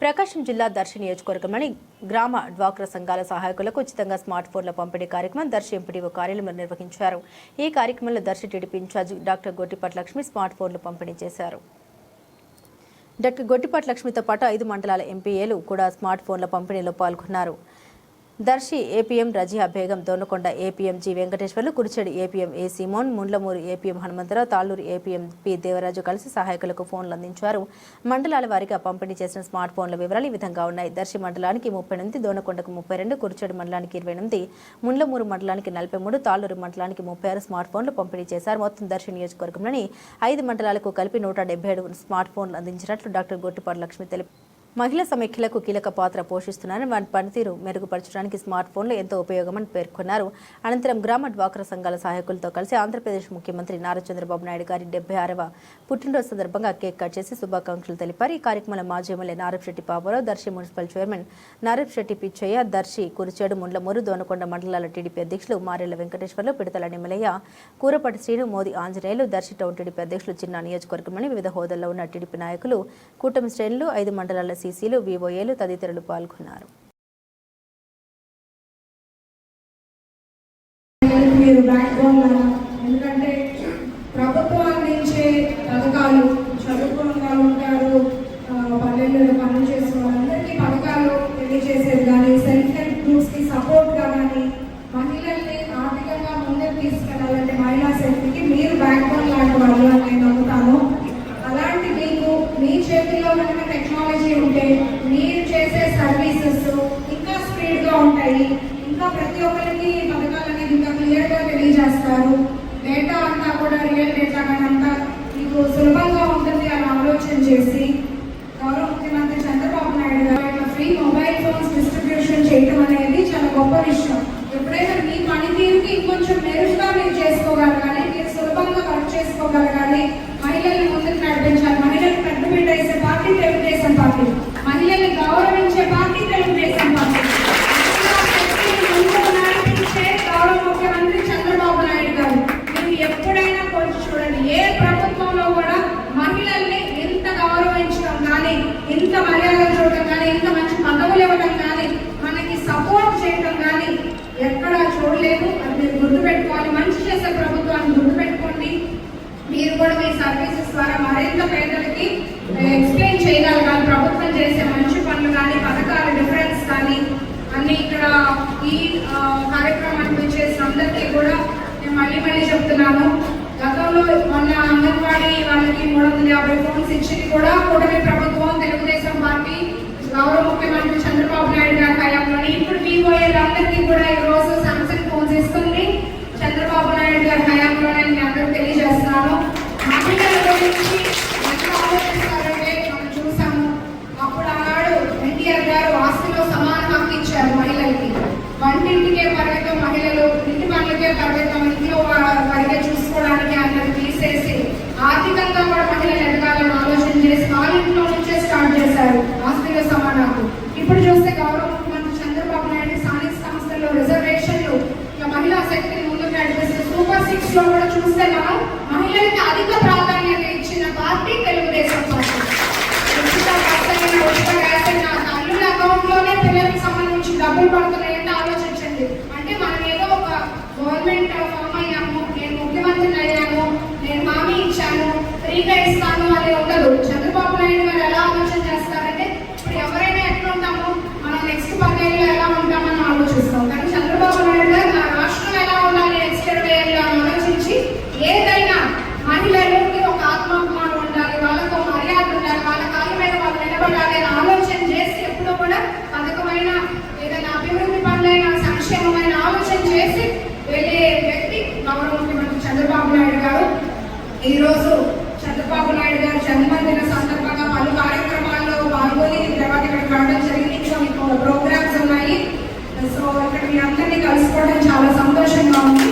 ప్రకాశం జిల్లా దర్శి నియోజకవర్గంలోని గ్రామ డ్వాక్రా సంఘాల సహాయకులకు ఉచితంగా స్మార్ట్ ఫోన్ల పంపిణీ కార్యక్రమం దర్శి ఎంపీడీఓ కార్యాలయంలో నిర్వహించారు. ఈ కార్యక్రమంలో Darsi TDP in charge doctor Gottipati Lakshmi smart ఫోన్లు పంపిణీ చేశారు. డాక్టర్ గొట్టిపాటి లక్ష్మితో పాటు 5 మండలాల ఎంపీఏలు కూడా స్మార్ట్ ఫోన్ల పంపిణీలో పాల్గొన్నారు. Darshi APM Razia Begum, Donakonda APM G Venkateswarlu, Kurichedi APM A Seemon, Mundlamuru APM Hanumantharao, Talluru APM P Devaraju కలిసి సహాయకులకు ఫోన్లు అందించారు. మండలాల వారీగా పంపిణీ చేసిన స్మార్ట్ ఫోన్ల వివరాలు ఈ విధంగా ఉన్నాయి. దర్శి మండలానికి 38, దోనకొండకు 32, కురిచెడి మండలానికి 28, ముండ్లమూరు మండలానికి 43, తాళ్లూరు మండలానికి 36 స్మార్ట్ ఫోన్లు పంపిణీ చేశారు. మొత్తం దర్శి నియోజకవర్గంలోని 5 మండలాలకు కలిపి 177 స్మార్ట్ ఫోన్లు అందించినట్లు డాక్టర్ గొట్టిపాటి లక్ష్మి తెలిపారు. మహిళా సమైక్యలకు కీలక పాత్ర పోషిస్తున్నారని, వారి పనితీరు మెరుగుపరచడానికి స్మార్ట్ ఫోన్లు ఎంతో ఉపయోగమని పేర్కొన్నారు. అనంతరం గ్రామ డ్వాక్రా సంఘాల సహాయకులతో కలిసి ఆంధ్రప్రదేశ్ ముఖ్యమంత్రి నారా చంద్రబాబు నాయుడు గారి 76వ పుట్టినరోజు సందర్భంగా కేక్ కట్ చేసి శుభాకాంక్షలు తెలిపారు. ఈ కార్యక్రమంలో మాజీ MLA Narapasetti Paparao, Darsi municipal chairman Narapasetti Pichaiah, Darsi, Kurichedu, Mundlamuru, Donakonda మండలాల టీడీపీ అధ్యక్షులు మారెళ్ల వెంకటేశ్వర్లు, పిడతల నిమ్మలయ్య, కూరపాటి శ్రీను, మోదీ ఆంజనేయులు, దర్శి టౌన్ టీడీపీ అధ్యక్షులు చిన్న, నియోజకవర్గంలోని వివిధ హోదాల్లో ఉన్న టీడీపీ నాయకులు, కూటమి శ్రేణులు, 5 మండలాల సీసీలు, వివోఏలు తదితరులు పాల్గొన్నారు. ఎందుకంటే ప్రభుత్వం అందించే పథకాలు, చదువుకున్న వాళ్ళు ఉంటారు, పల్లెల్లో పనులు చేసిన వాళ్ళందరికీ పథకాలు తెలియజేసేది కానీ, సెల్ఫ్ హెల్ప్ గ్రూప్స్ కి సపోర్ట్ గా కానీ, మహిళల్ని ఆర్థికంగా ముందుకు తీసుకెళ్లాలంటే మహిళా శక్తికి మీరు బ్యాక్ బోన్ లాంటి వాళ్ళు అని నేను నమ్ముతాను. అలాంటి మీకు మీ చేతిలో కనుక టెక్నాలజీ ఉంటే మీరు చేసే సర్వీసెస్ ఇంకా స్పీడ్ గా ఉంటాయి. ఇంకా ప్రతి ఒక్కరికి పథకాలు అనేది ఇంకా క్లియర్ గా తెలియజేస్తారు. డేటా అంతా కూడా రియల్ డేటా కానీ అంతా మీకు సులభంగా ఉంటుంది అని ఆలోచన చేసి గౌరవ ముఖ్యమంత్రి చంద్రబాబు నాయుడు గారు ఫ్రీ మొబైల్ ఫోన్స్ డిస్ట్రిబ్యూషన్ చేయడం అనేది చాలా గొప్ప విషయం. ఎప్పుడైనా మీ పనితీరుకి ఇంకొంచెం మెరుగ్గా మీరు చేసుకోగలగాలి, మీరు సులభంగా వర్క్ చేసుకోగలగాలి, మహిళల్ని ముందుకు నడిపించాలి. మహిళలు పెద్ద పీట వేసే పార్టీ తెలుగుదేశం పార్టీ, మహిళల్ని గౌరవించే పార్టీ తెలుగుదేశం పార్టీ, నడిపించే గౌరవ ముఖ్యమంత్రి చంద్రబాబు నాయుడు గారు. మీరు ఎప్పుడైనా కొంచెం చూడండి, ఏ ప్రభుత్వంలో కూడా మహిళల్ని ఇంత గౌరవించడం కానీ, ఇంత మర్యాద చూడటం కానీ, ఇంత మంచి పదవులు ఇవ్వడం కానీ, మనకి సపోర్ట్ చేయడం కానీ ఎక్కడా చూడలేదు. అది మీరు గుర్తుపెట్టుకోవాలి. మంచి చేసే ప్రభుత్వాన్ని గుర్తుపెట్టుకోండి. మీరు కూడా మీ సర్వీసెస్ ద్వారా మరింత పేదలకి ఎక్స్ప్లెయిన్ చేయగలగాలి. ప్రభుత్వం చేసే మంచి పనులు కానీ, పథకాల డిఫరెన్స్ కానీ అన్ని. ఇక్కడ ఈ కార్యక్రమాన్ని చేసిన అందరికీ కూడా నేను మళ్ళీ చెప్తున్నాను. గతంలో మొన్న అంగన్వాడీ వాళ్ళకి 350 ఫోన్స్ ఇచ్చింది కూడా కూటమి ప్రభుత్వం, తెలుగుదేశం పార్టీ, గౌరవ ముఖ్యమంత్రి చంద్రబాబు నాయుడు గారి హయాంలోని. ఇప్పుడు వివోఏలందరికీ కూడా ఈ రోజు సామ్సంగ్ ఫోన్స్ ఇస్తుంది చంద్రబాబు నాయుడు గారి హయాంలోనే నేను అందరూ తెలియజేస్తున్నాను. మహిళల గురించి ఎంత ఆలోచిస్తారంటే మనం చూసాము. అప్పుడు ఆనాడు ఎన్టీఆర్ గారు ఆస్తిలో సమాన హక్కు ఇచ్చారు మహిళలకి. వంటింటికే పరిమితం మహిళలు, ఇంటి పనులకే పరిమితం, ఇంట్లో వారిగా చూసుకోవడానికి అన్నది తీసేసి ఆర్థికంగా కూడా మహిళలు ఎదగాలని ఆలోచన చేసి వాళ్ళింట్లో నుంచే స్టార్ట్ చేశారు ఆస్తిలో సమాన హక్కు. ఇప్పుడు చూస్తే గౌరవ ముఖ్యమంత్రి చంద్రబాబు నాయుడు స్థానిక సంస్థల్లో రిజర్వేషన్లు, మహిళా శక్తిని ముందుకు నడిపిస్తే సూపర్ 6 లో కూడా చూస్తే మనం మహిళలకి అధిక ప్రాధాన్యత ఇచ్చిన పార్టీ తెలుగుదేశం పార్టీ. తల్లుల అకౌంట్ లోనే పిల్లలకు సంబంధించి డబ్బులు పడుతున్నాయంటే ఆలోచించండి. అంటే మనం ఏదో ఒక గవర్నమెంట్ ఫామ్ అయ్యాము, నేను ముఖ్యమంత్రిని అయ్యాను, నేను హామీ ఇచ్చాను, ఫ్రీగా ఇస్తాను అని ఉండదు. చంద్రబాబు నాయుడు గారు ఎలా ఆలోచన చేస్తారంటే ఇప్పుడు ఎవరైనా ఎట్లా ఉంటాము, మనం నెక్స్ట్ 10 ఏళ్ళు ఎలా ఉంటామని ఆలోచిస్తాం. కానీ చంద్రబాబు నాయుడు గారు నా రాష్ట్రం ఎలా ఉండాలి నెక్స్ట్ 20 ఏళ్ళు అని ఆలోచించి ఏదైనా మహిళలకి ఒక ఆత్మాభిమానం ఉండాలి, వాళ్ళకు మర్యాద ఉండాలి, వాళ్ళ కాళ్ళ మీద వాళ్ళు నిలబడాలి అని ఆలోచన చేసి ఎప్పుడూ కూడా పథకమైన ఏదైనా అభివృద్ధి పనులైన సంక్షేమమైన ఆలోచన చేసి వెళ్ళే వ్యక్తి గౌరవ ముఖ్యమంత్రి చంద్రబాబు నాయుడు గారు. ఈరోజు చంద్రబాబు నాయుడు గారు జన్మదిన సందర్భంగా పలు కార్యక్రమాల్లో పాల్గొని తర్వాత ఇక్కడ రావడం జరిగింది. కొన్ని ప్రోగ్రామ్స్ ఉన్నాయి. సో ఇక్కడ మీ అందరినీ కలుసుకోవడం చాలా సంతోషంగా ఉంది.